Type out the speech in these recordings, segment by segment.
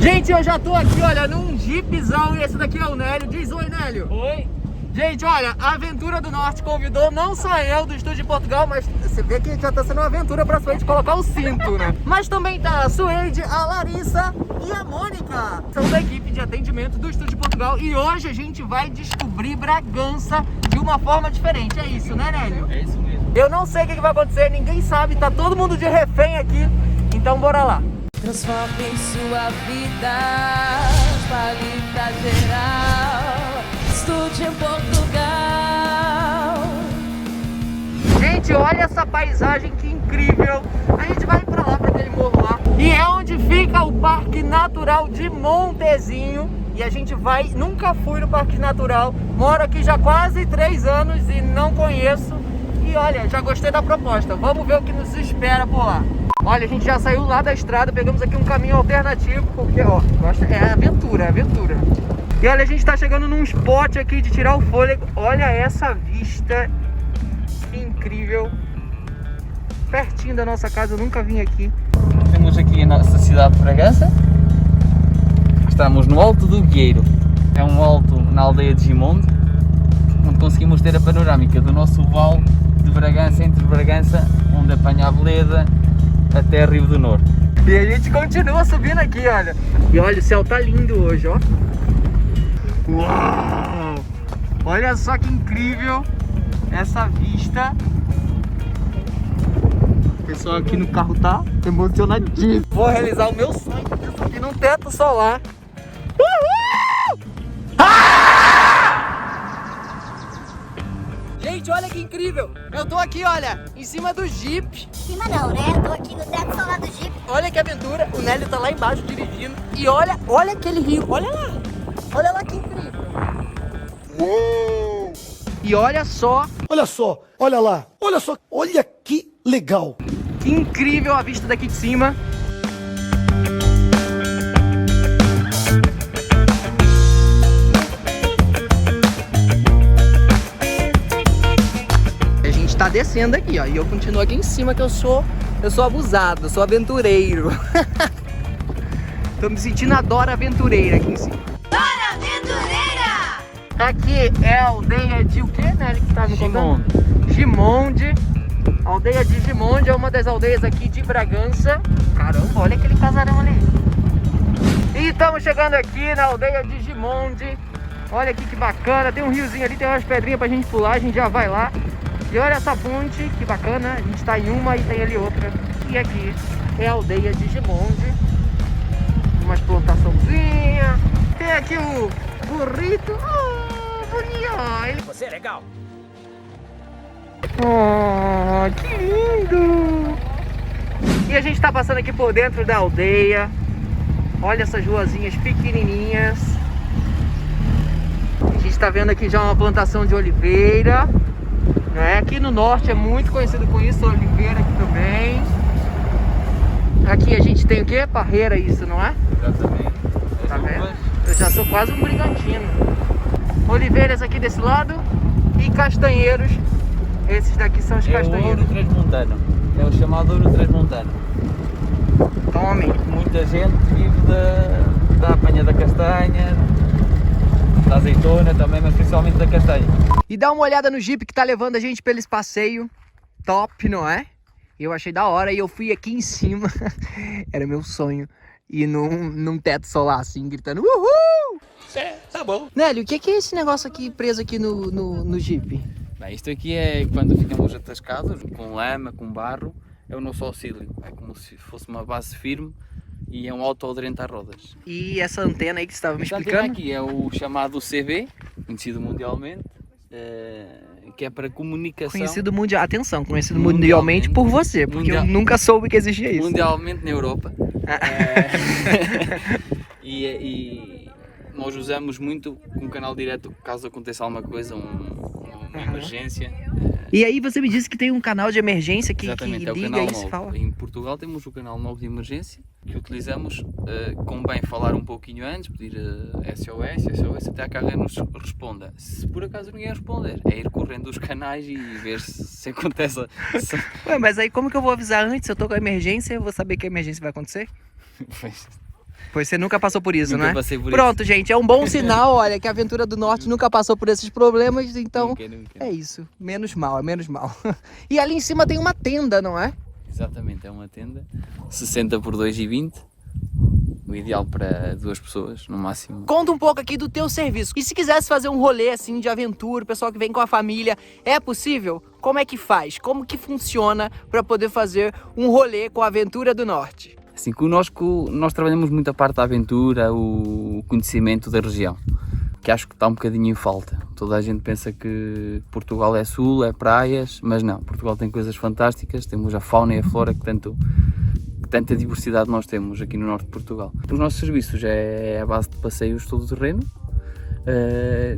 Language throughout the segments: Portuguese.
Gente, eu já tô aqui, olha, num jeepzão e esse daqui é o Nélio. Diz oi, Nélio. Oi. Gente, olha, a Aventura do Norte convidou não só eu do estúdio de Portugal, mas você vê que já tá sendo uma aventura pra frente colocar o cinto, né? Mas também tá a Suede, a Larissa e a Mônica. São da equipe de atendimento do estúdio de Portugal e hoje a gente vai descobrir Bragança de uma forma diferente. É isso, né, Nélio? É isso mesmo. Eu não sei o que vai acontecer, ninguém sabe, tá todo mundo de refém aqui, então bora lá. Transforme sua vida, qualidade geral, estude em Portugal. Gente, olha essa paisagem que incrível. A gente vai pra lá, pra aquele morro lá. E é onde fica o Parque Natural de Montezinho. E a gente vai, nunca fui no Parque Natural. Moro aqui já há quase 3 anos e não conheço. E olha, já gostei da proposta. Vamos ver o que nos espera por lá. Olha, a gente já saiu lá da estrada, pegamos aqui um caminho alternativo, porque, ó, é aventura, é aventura. E olha, a gente tá chegando num spot aqui de tirar o fôlego. Olha essa vista incrível. Pertinho da nossa casa, eu nunca vim aqui. Temos aqui a nossa cidade de Bragança. Estamos no Alto do Guieiro. É um alto na aldeia de Gimonde, onde conseguimos ter a panorâmica do nosso vale de Bragança, entre Bragança, onde apanha a Veleda, até Rio do Norte. E a gente continua subindo aqui, olha. E olha, o céu tá lindo hoje, ó. Uau! Olha só que incrível essa vista. O pessoal aqui no carro tá emocionadíssimo. Vou realizar o meu sonho de subir num teto solar. Uhul! Gente, olha que incrível! Eu tô aqui, olha, em cima do Jeep. Cima não, né? Eu tô aqui no teto solar do Jeep. Olha que aventura, o Nélio tá lá embaixo dirigindo. E olha aquele rio, olha lá que incrível. Uou! E olha só olha lá, olha só, olha que legal. que incrível a vista daqui de cima. A gente tá descendo aqui, ó, e eu continuo aqui em cima que eu sou abusado, eu sou aventureiro. Tô me sentindo a Dora Aventureira aqui em cima. Dora Aventureira! Aqui é a aldeia de o que, né? Que tá me contando? Gimonde. Gimonde. A aldeia de Gimonde é uma das aldeias aqui de Bragança. Caramba, olha aquele casarão ali. E estamos chegando aqui na aldeia de Gimonde. Olha aqui que bacana. Tem um riozinho ali, tem umas pedrinhas pra gente pular. A gente já vai lá. E olha essa ponte, que bacana. A gente tá em uma e tem ali outra. E aqui é a aldeia de Gimonde. Umas plantaçãozinhas. Tem aqui o burrito. Oh, bonito. Ele... Você é legal. Oh, que lindo! E a gente tá passando aqui por dentro da aldeia. Olha essas ruazinhas pequenininhas. A gente tá vendo aqui já uma plantação de oliveira, não é? Aqui no norte é muito conhecido com isso, oliveira aqui também. Aqui a gente tem o que? Parreira, isso, não é? Exatamente. Tá vendo? Eu já sou quase um brigantino. Oliveiras aqui desse lado e castanheiros. Esses daqui são os É o castanheiros. ouro transmontano. É o chamado ouro transmontano. Tome. Muita gente vive da apanha da castanha, da azeitona também, mas principalmente da castanha. E dá uma olhada no Jeep que tá levando a gente pelo passeio. Top, não é? Eu achei da hora e eu fui aqui em cima. Era meu sonho. Ir num teto solar assim, gritando uhul! Tá bom. Nélio, o que é esse negócio aqui preso aqui no Jeep? Bem, isto aqui é quando ficamos atascados, com lama, com barro, é o nosso auxílio. É como se fosse uma base firme e é um autoaderente às rodas. E essa antena aí que você estava me Esta antena explicando? aqui é o chamado CB, conhecido mundialmente, que é para comunicação. Conhecido mundial. Atenção, conhecido mundialmente por você, porque eu nunca soube que existia isso. Mundialmente na Europa. E nós usamos muito com canal direto caso aconteça alguma coisa, uma emergência. E aí você me disse que tem um canal de emergência que Exatamente, é o liga canal e se 9. fala. Em Portugal temos o canal 9 de emergência que utilizamos, convém falar um pouquinho antes, pedir SOS, até a carga nos responda. Se por acaso ninguém responder, é ir correndo os canais e ver se acontece. Ué, mas aí como que eu vou avisar antes? Se eu tô com a emergência, eu vou saber que a emergência vai acontecer? Pois, Pois você nunca passou por isso, Nunca né? passei por Pronto, gente, é um bom sinal, olha, que a Aventura do Norte nunca passou por esses problemas, então Nunca. é isso, menos mal, é menos mal. E ali em cima tem uma tenda, não é? Exatamente, é uma tenda 60 por 2,20. O ideal para 2 pessoas, no máximo. Conta um pouco aqui do teu serviço. E se quisesse fazer um rolê assim de aventura, o pessoal que vem com a família, é possível? Como é que faz? Como que funciona para poder fazer um rolê com a Aventura do Norte? Assim, conosco nós trabalhamos muito a parte da aventura, o conhecimento da região, que acho que está um bocadinho em falta. Toda a gente pensa que Portugal é sul, é praias, mas não, Portugal tem coisas fantásticas, temos a fauna e a flora que tanta diversidade nós temos aqui no norte de Portugal. Os nossos serviços é a base de passeios todo o terreno,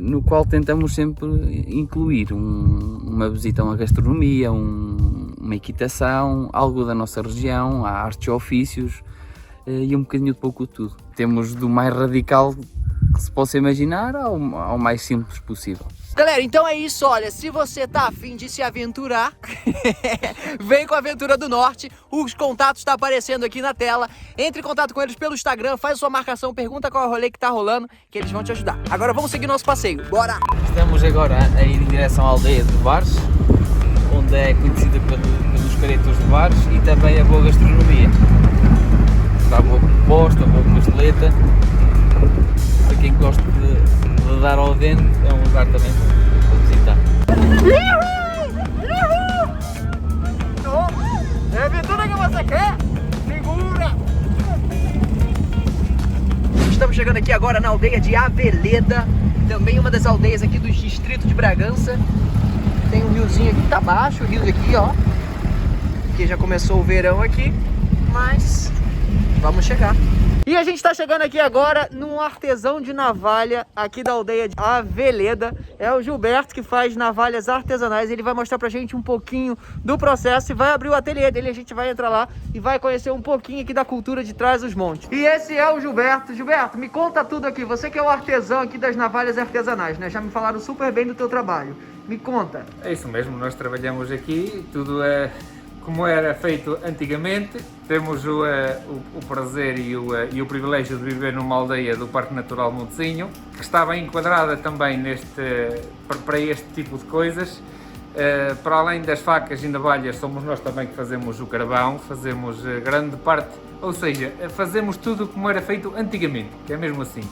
no qual tentamos sempre incluir uma visita a uma gastronomia, uma equitação, algo da nossa região, a artes e ofícios e um bocadinho de pouco de tudo. Temos do mais radical que se possa imaginar ao mais simples possível. Galera, então é isso, olha, se você tá afim de se aventurar, vem com a Aventura do Norte, os contatos estão aparecendo aqui na tela, entre em contato com eles pelo Instagram, faz sua marcação, pergunta qual é o rolê que tá rolando, que eles vão te ajudar. Agora vamos seguir nosso passeio, bora! Estamos agora a ir em direção à aldeia de Vares, onde é conhecida pelos caretos de Vares e também a boa gastronomia. Está boa proposta, boa costeleta. Para quem gosta de dar ao dente, é um lugar também para visitar. É a aventura que você quer? Segura! Estamos chegando aqui agora na aldeia de Aveleda, também uma das aldeias aqui do distrito de Bragança. Tem um riozinho aqui que tá baixo, o rio aqui, ó. Que já começou o verão aqui, mas vamos chegar. E a gente tá chegando aqui agora num artesão de navalha aqui da aldeia de Aveleda. É o Gilberto que faz navalhas artesanais. Ele vai mostrar pra gente um pouquinho do processo e vai abrir o ateliê dele. A gente vai entrar lá e vai conhecer um pouquinho aqui da cultura de Trás-os-Montes. E esse é o Gilberto. Gilberto, me conta tudo aqui. Você que é o artesão aqui das navalhas artesanais, né? Já me falaram super bem do teu trabalho. Me conta. É isso mesmo, nós trabalhamos aqui, tudo é como era feito antigamente. Temos o prazer e o privilégio de viver numa aldeia do Parque Natural Montezinho, que está bem enquadrada também para este tipo de coisas. Para além das facas e navalhas, somos nós também que fazemos o carvão, fazemos grande parte, ou seja, fazemos tudo como era feito antigamente, que é mesmo assim,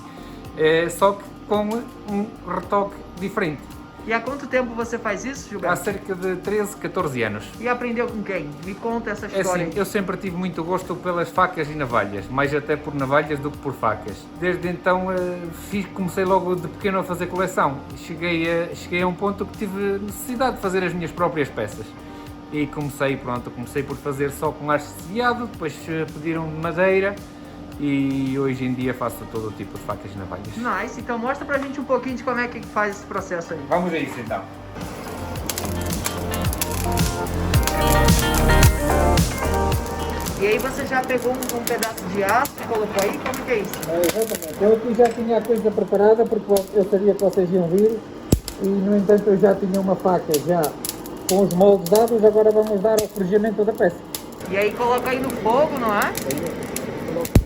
só que com um retoque diferente. E há quanto tempo você faz isso, Gilberto? Há cerca de 13, 14 anos. E aprendeu com quem? Me conta essa É história. assim, eu sempre tive muito gosto pelas facas e navalhas, mais até por navalhas do que por facas. Desde então comecei logo de pequeno a fazer coleção. Cheguei a um ponto que tive necessidade de fazer as minhas próprias peças. E comecei por fazer só com haste de veado, depois pediram de madeira. E hoje em dia faço todo o tipo de facas e navalhas. Nice, então mostra pra gente um pouquinho de como é que faz esse processo aí. Vamos a isso então. E aí você já pegou um pedaço de aço e colocou aí? Como que é isso? Exatamente. Eu aqui já tinha a coisa preparada porque eu sabia que vocês iam vir e, no entanto, eu já tinha uma faca já com os moldes dados, agora vamos dar ao forjamento da peça. E aí coloca aí no fogo, não é?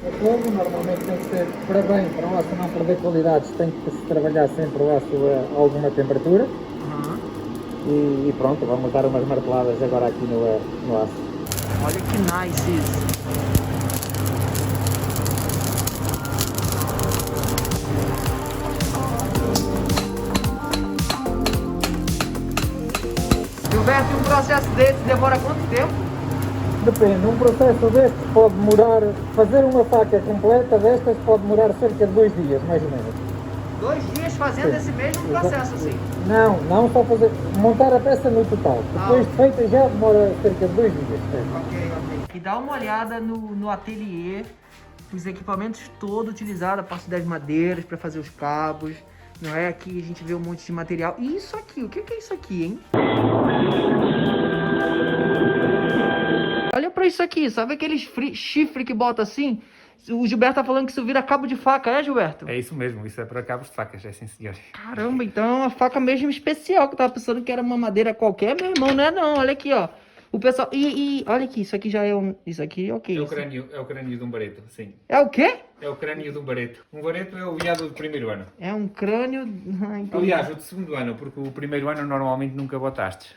O fogo normalmente tem que ser, para o aço não perder qualidades, tem que se trabalhar sempre o aço a alguma temperatura. E pronto, vamos dar umas marteladas agora aqui no aço. Olha que nice isso. Gilberto, um processo desse demora quanto tempo? Depende, um processo destes pode demorar, fazer uma faca completa destas pode demorar cerca de 2 dias, mais ou menos. 2 dias fazendo esse mesmo processo assim? Não só fazer, montar a peça no total. Depois de feita já demora cerca de 2 dias. Ok. E dá uma olhada no ateliê, os equipamentos todos utilizados, a parte das madeiras para fazer os cabos, não é? Aqui a gente vê um monte de material. E isso aqui, o que é isso aqui, hein? Olha pra isso aqui, sabe aqueles chifre que bota assim? O Gilberto tá falando que isso vira cabo de faca, é, Gilberto? É isso mesmo, isso é para cabos de facas, é sim senhor. Caramba, então é uma faca mesmo especial, que eu tava pensando que era uma madeira qualquer, meu irmão, não é não, olha aqui, ó. O pessoal... E olha aqui, isso aqui já é um... Isso aqui, ok. É o crânio de um bareto, sim. É o quê? É o crânio de um bareto. Um bareto é o veado do primeiro ano. É um crânio... Ah, entendi. Aliás, o de segundo ano, porque o primeiro ano normalmente nunca botaste.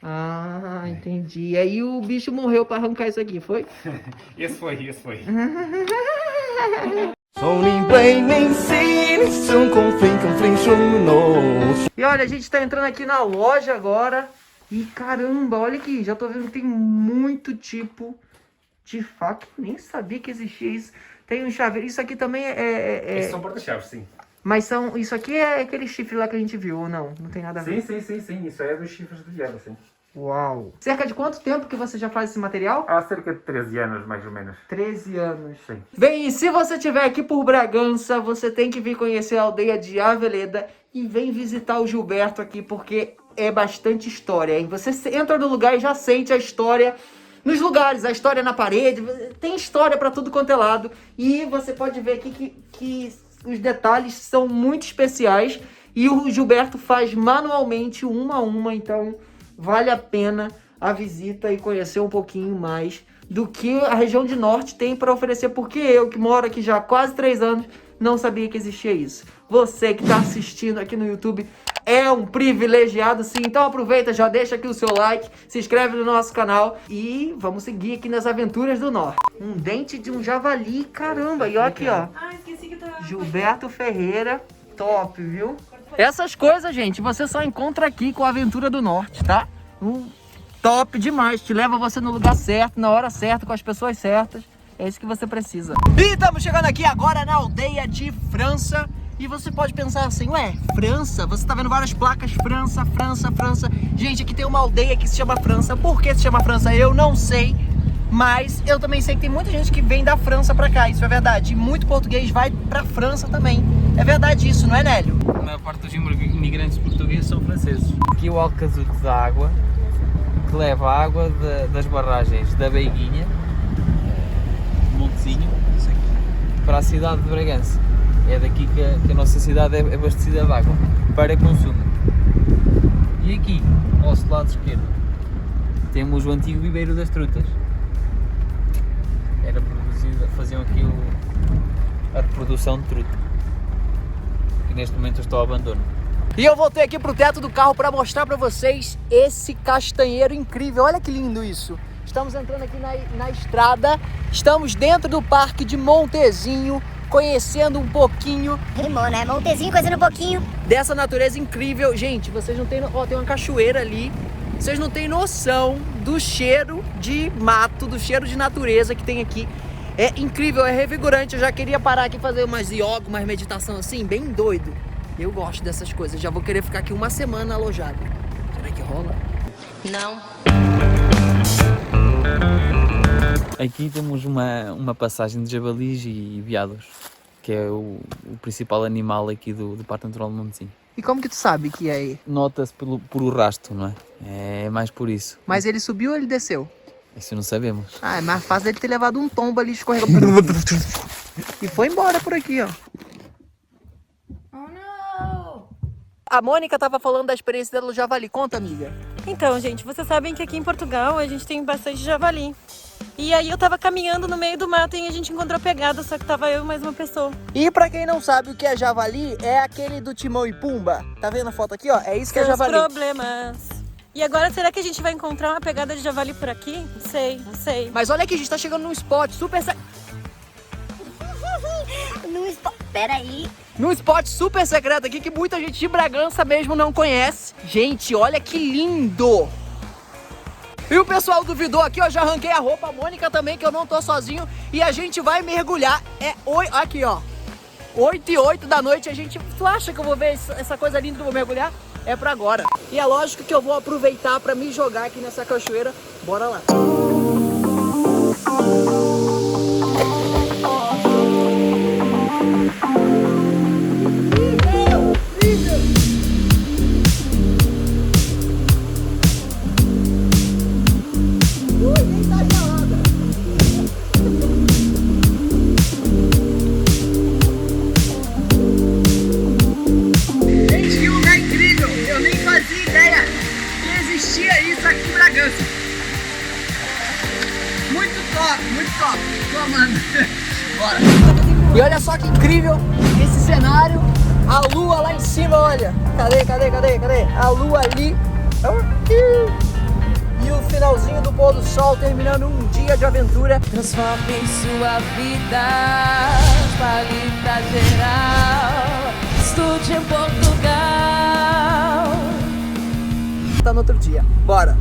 Ah, entendi. Aí o bicho morreu pra arrancar isso aqui, foi? Esse foi. E olha, a gente tá entrando aqui na loja agora. E caramba, olha aqui, já tô vendo que tem muito tipo de faca. Nem sabia que existia isso. Tem um chaveiro. Isso aqui também Esses são porta-chaves, sim. Mas são... Isso aqui é aquele chifre lá que a gente viu, ou não? Não tem nada a ver. Sim. Isso é dos chifres do veado, sim. Uau. Cerca de quanto tempo que você já faz esse material? Há cerca de 13 anos, mais ou menos. 13 anos. Sim. Bem, e se você estiver aqui por Bragança, você tem que vir conhecer a aldeia de Aveleda e vem visitar o Gilberto aqui, porque é bastante história, hein? Você entra no lugar e já sente a história nos lugares, a história na parede, tem história pra tudo quanto é lado. E você pode ver aqui que os detalhes são muito especiais e o Gilberto faz manualmente uma a uma, então vale a pena a visita e conhecer um pouquinho mais do que a região de norte tem para oferecer, porque eu, que moro aqui já há quase 3 anos, não sabia que existia isso. Você que está assistindo aqui no YouTube é um privilegiado, sim. Então aproveita, já deixa aqui o seu like, se inscreve no nosso canal e vamos seguir aqui nas aventuras do norte. Um dente de um javali, caramba. E olha aqui, ó. Ah, esqueci que tava... Gilberto Ferreira, top, viu? Essas coisas, gente, você só encontra aqui com a Aventura do Norte, tá? Top demais, te leva você no lugar certo, na hora certa, com as pessoas certas. É isso que você precisa. E estamos chegando aqui agora na aldeia de França. E você pode pensar assim, ué, França? Você tá vendo várias placas, França. Gente, aqui tem uma aldeia que se chama França. Por que se chama França? Eu não sei. Mas eu também sei que tem muita gente que vem da França pra cá, isso é verdade. E muito português vai pra França também. É verdade isso, não é, Nélio? A maior parte dos imigrantes portugueses são franceses. Aqui o alcazuto da água, que leva a água das barragens da Beiguinha, Montezinho, para a cidade de Bragança. É daqui que a nossa cidade é abastecida de água para consumo. E aqui, ao nosso lado esquerdo, temos o antigo viveiro das trutas. Era produzido, faziam aqui a reprodução de truta. E neste momento estou ao abandono. E eu voltei aqui pro teto do carro para mostrar para vocês esse castanheiro incrível. Olha que lindo isso. Estamos entrando aqui na estrada. Estamos dentro do Parque de Montezinho, conhecendo um pouquinho. Rimou, né? Montezinho, conhecendo um pouquinho. Dessa natureza incrível. Gente, vocês não têm... Ó, tem uma cachoeira ali. Vocês não têm noção do cheiro de mato, do cheiro de natureza que tem aqui. É incrível, é revigorante. Eu já queria parar aqui e fazer umas yoga, umas meditação assim, bem doido. Eu gosto dessas coisas. Já vou querer ficar aqui uma semana alojado. Será que rola? Não. Aqui temos uma passagem de jabalis e veados, que é o principal animal aqui do Parque Natural de Montezinho. E como que tu sabe que é ele? Nota-se por o rastro, não é? É mais por isso. Mas ele subiu ou ele desceu? Isso não sabemos. Ah, é mais fácil ele ter levado um tombo ali, escorregou. E foi embora por aqui, ó. Oh, não! A Mônica tava falando da experiência dela no javali. Conta, amiga. Então, gente, vocês sabem que aqui em Portugal a gente tem bastante javali. E aí eu tava caminhando no meio do mato e a gente encontrou pegada, só que tava eu e mais uma pessoa. E pra quem não sabe o que é javali, é aquele do Timão e Pumba. Tá vendo a foto aqui, ó? É isso que é São os javali. problemas. E agora, será que a gente vai encontrar uma pegada de javali por aqui? Não sei. Mas olha aqui, a gente tá chegando num spot super... Peraí. Num spot super secreto aqui que muita gente de Bragança mesmo não conhece. Gente, olha que lindo! E o pessoal duvidou aqui, ó, já arranquei a roupa, a Mônica também, que eu não tô sozinho. E a gente vai mergulhar, aqui, ó, 8h08 da noite, a gente... Tu acha que eu vou ver essa coisa linda que eu vou mergulhar? É pra agora. E é lógico que eu vou aproveitar pra me jogar aqui nessa cachoeira. Bora lá. Gente, que lugar incrível! Eu nem fazia ideia que existia isso aqui em Bragança. só que incrível esse cenário. A lua lá em cima, olha. Cadê? A lua ali. E o finalzinho do pôr do sol terminando um dia de aventura. Transforme sua vida, fale pra geral. Estude em Portugal. Tá no outro dia. Bora!